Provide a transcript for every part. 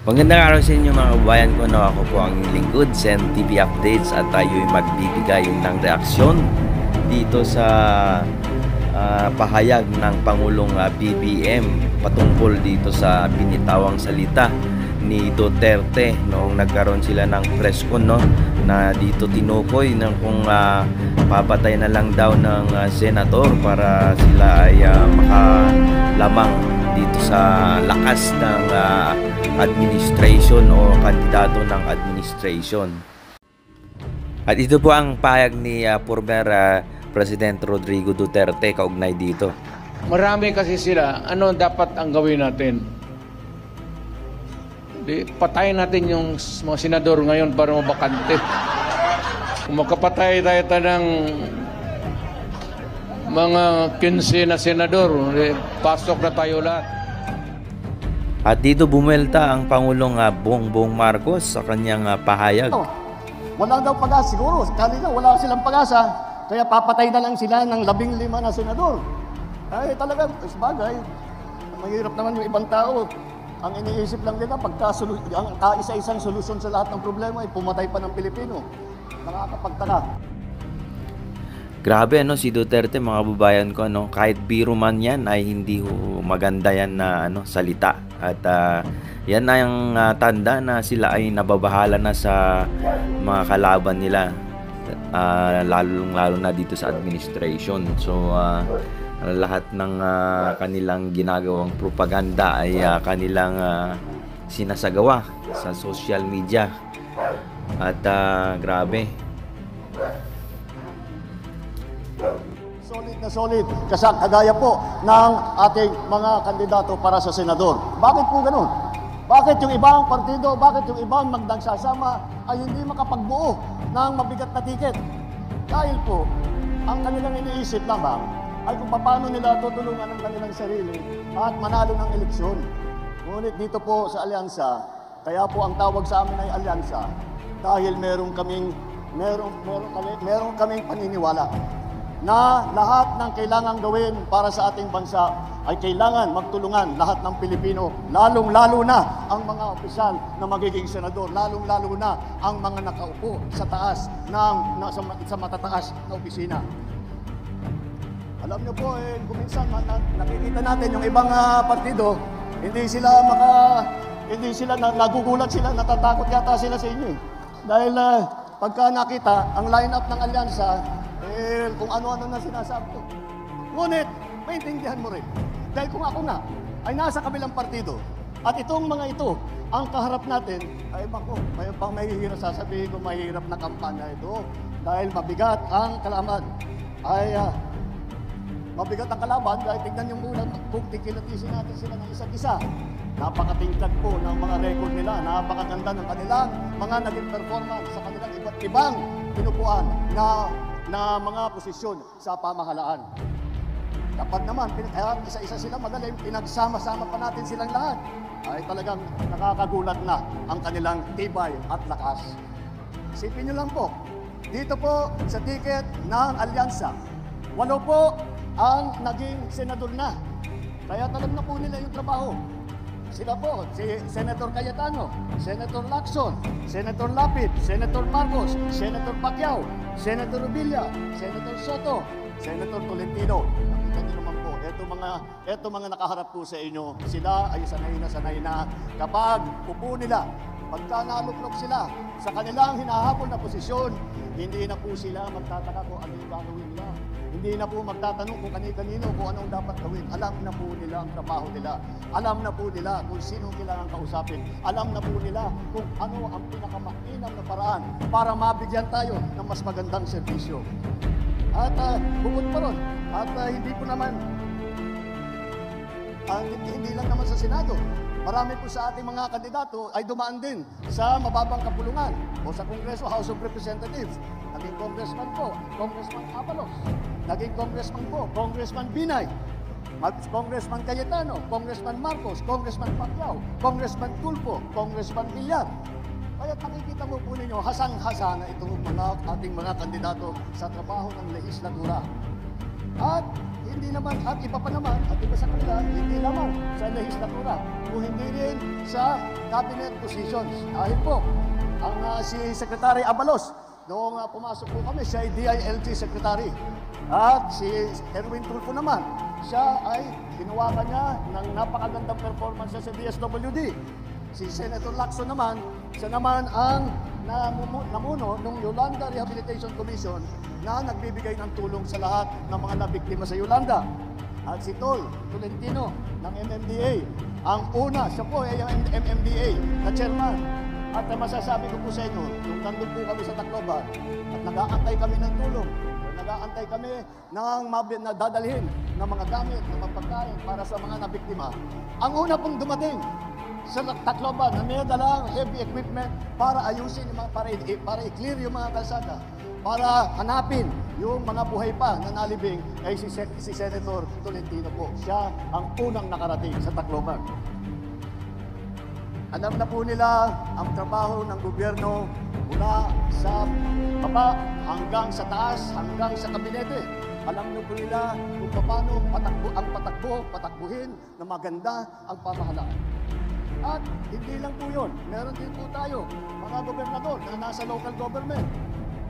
Magandang araw sa inyo mga kabayan ko. Ako po ang lingkod, Sen TV Updates, at tayo'y magbibigay ng reaksyon dito sa pahayag ng Pangulong BBM patungkol dito sa binitawang salita ni Duterte noong nagkaroon sila ng press con, no, na dito tinukoy ng kung papatay na lang daw ng senador para sila ay makalamang dito sa lakas ng administration o kandidato ng administration. At ito po ang pahayag ni former President Rodrigo Duterte kaugnay dito. Marami kasi sila. Ano dapat ang gawin natin? Patayin natin yung mga senador ngayon para mabakante. Kung makapatay tayo ng mga 15 na senador, pasok na tayo lahat. At dito bumuelta ang Pangulong Bongbong Marcos sa kanyang pahayag. Wala daw pag-asa siguro. Kanina wala silang pag-asa. Kaya papatay na lang sila ng 15 na senador. Ay talaga, sabagay. Mahirap naman yung ibang tao. Ang iniisip lang nila, ang kaisa-isang solusyon sa lahat ng problema ay pumatay pa ng Pilipino. Nakakapagtaka. Grabe si Duterte, mga kababayan ko, kahit biro man yan ay hindi maganda yan na salita. At yan na yung tanda na sila ay nababahala na sa mga kalaban nila, lalo na dito sa administration. So lahat ng kanilang ginagawang propaganda ay kanilang sinasagawa sa social media. At grabe. Solid na solid, kasi kagaya po ng ating mga kandidato para sa senador. Bakit po ganun? Bakit yung ibang partido, bakit yung ibang magdagsasama ay hindi makapagbuo ng mabigat na tiket? Dahil po, ang kanilang iniisip lamang ay kung paano nila tutulungan ang kanilang sarili at manalo ng eleksyon. Ngunit dito po sa alyansa, kaya po ang tawag sa amin ay alyansa dahil meron kaming paniniwala na lahat ng kailangan gawin para sa ating bansa ay kailangan magtulungan lahat ng Pilipino, lalong-lalo na ang mga opisyal na magiging senador, lalong-lalo na ang mga nakaupo sa taas sa matataas na opisina. Alam niyo po, kuminsan nakikita natin yung ibang partido, hindi sila nagugulat sila, natatakot yata sila sa inyo. Dahil pagka nakita ang line-up ng alyansa, kung ano-ano na sinasabi ko. Ngunit, maintindihan mo rin. Dahil kung ako na ay nasa kabilang partido, at itong mga ito, ang kaharap natin, ay bako, may pang mahihirap sasabihin ko, mahirap na kampanya ito. Dahil mabigat ang kalaban. Mabigat ang kalaban, dahil tignan yung muna, kung tikilatisin natin sila ng isa't isa. Napakatingkad po ng mga record nila, napakaganda ng kanilang mga naging performance sa kanilang iba't ibang pinupuan na mga posisyon sa pamahalaan. Dapat naman, kaya isa-isa sila magaling, pinagsama-sama pa natin silang lahat. Ay talagang nakakagulat na ang kanilang tibay at lakas. Isipin nyo lang po, dito po sa ticket ng alyansa, 8 po ang naging senador na. Kaya alam na po nila yung trabaho. Sila po, si Senator Cayetano, Senator Lacson, Senator Lapid, Senator Marcos, Senator Pacquiao, Senator Rubilla, Senator Soto, Senator Tolentino. Nakita niyo naman po, eto mga nakaharap po sa inyo, sila ay sanay na kapag upo nila, pagka naluklok sila sa kanilang hinahabol na posisyon, hindi na po sila magtataka kung ano yung gagawin nila. Hindi na po magtatanong kung kanino kung anong dapat gawin. Alam na po nila ang trabaho nila. Alam na po nila kung sino kailangan kausapin. Alam na po nila kung ano ang pinakamainam na paraan para mabigyan tayo ng mas magandang serbisyo. At bukod pa ron, at hindi po naman, hindi lang naman sa Senado. Marami po sa ating mga kandidato ay dumaan din sa mababang kapulungan o sa Kongreso, House of Representatives. Naging congressman po, Congressman Abalos. Naging congressman po, Congressman Binay. Congressman Cayetano, Congressman Marcos, Congressman Pacquiao, Congressman Tulfo, Congressman Villar. Kaya nakikita mo po ninyo, hasang-hasa na itong ating mga kandidato sa trabaho ng lehislatura. At hindi naman, at iba pa naman, at iba sa kanila, hindi naman sa lehislatura, kung hindi rin sa cabinet positions. Dahil po, ang si Secretary Abalos, noong pumasok po kami, siya ay DILG Secretary. At si Erwin Tulfo naman, siya ay ginawakan niya ng napakagandang performance sa DSWD. Si Senator Lacson naman, siya naman ang namuno ng Yolanda Rehabilitation Commission na nagbibigay ng tulong sa lahat ng mga nabiktima sa Yolanda. At si Tolentino ng MMDA, ang una, siya po ay ang MMDA na chairman. At masasabi ko po sa inyo, nung nandun po kami sa Tacloban at nag-aantay kami ng tulong, nag-aantay kami ng dadalhin ng mga gamit, ng mga pagkain para sa mga nabiktima. Ang una pong dumating sa Tacloban na may dalang heavy equipment para ayusin, para i-clear yung mga kalsada, para hanapin yung mga buhay pa na nalibing ay si Senator Tolentino po. Siya ang unang nakarating sa Tacloban. Alam na po nila ang trabaho ng gobyerno mula sa baba hanggang sa taas, hanggang sa kabinete. Alam na po nila kung paano patakbuhin na maganda ang pamahalaan. At hindi lang po yun, meron din po tayo mga gobernador na nasa local government.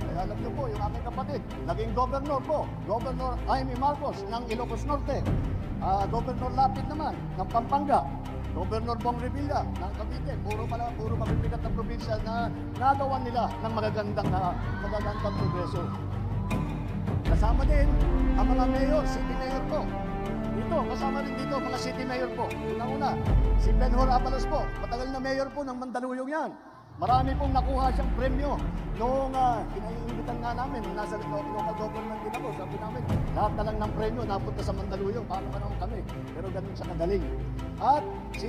Kaya alam niyo po, yung aking kapatid, naging governor po, Governor Jaime Marcos ng Ilocos Norte, Governor Lapid naman ng Pampanga, Governor Bong Revilla ng Cavite, puro mabibigat na probinsya na nagawa nila ng magagandang progreso. Kasama din ang mga mayor, city mayor po. Dito, kasama rin dito mga city mayor po. Una-una, si Benhur Abalos po, matagal na mayor po ng Mandaluyong yan. Marami pong nakuha siyang premyo noong kinaiimbitan nga namin, nasa local government din ako, sabi namin, lahat na lang ng premyo napunta sa Mandaluyong, paano ka naman kami? Pero ganun siya kagaling. At si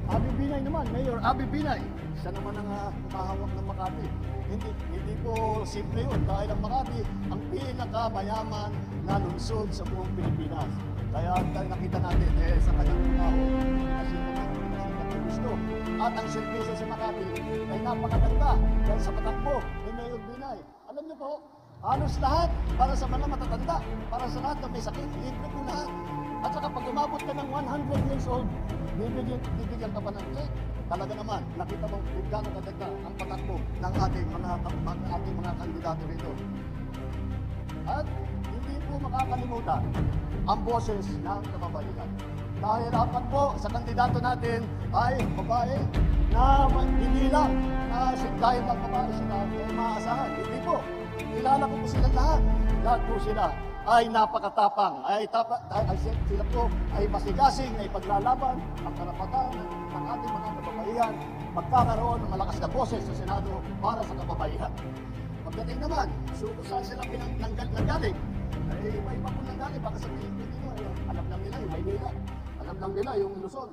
Abi Binay naman, Mayor Abi Binay, siya naman ang humahawak ng Makati. Hindi po simple yun, dahil ang Makati ang pinakamayaman na lungsod sa buong Pilipinas. Kaya nakita natin sa kanyang trabaho, gusto. At ang servisyo sa Makati ay napakaganda dahil sa patakbo ni Mayor Binay. Alam niyo po, halos lahat para sa mga matatanda, para sa lahat na may sakit, libre po lahat. At saka pag umabot ka ng 100 years old, bibigyan ka pa ng check. Talaga naman, nakita mo kung gano'ng kaganda ang patakbo ng ating mga kandidato rito. At hindi po makakalimutan ang boses ng kababaihan. Dahil dapat po sa kandidato natin ay babae na hindi lang dahil mga babae sila ay maaasahan. Hindi po. Kilala ko po sila lahat. Lahat po sila ay napakatapang. Sila po ay masigasing na ipaglalaban ang karapatan ng ating mga kababaihan. Magkakaroon ng malakas na boses sa Senado para sa kababaihan. Pagdating naman, saan sila nanggaling? Ay iba-iba po nanggaling. Baka sabihin ko dito, alam lang nila yung Maynila. Alam lang nila yung Luzon.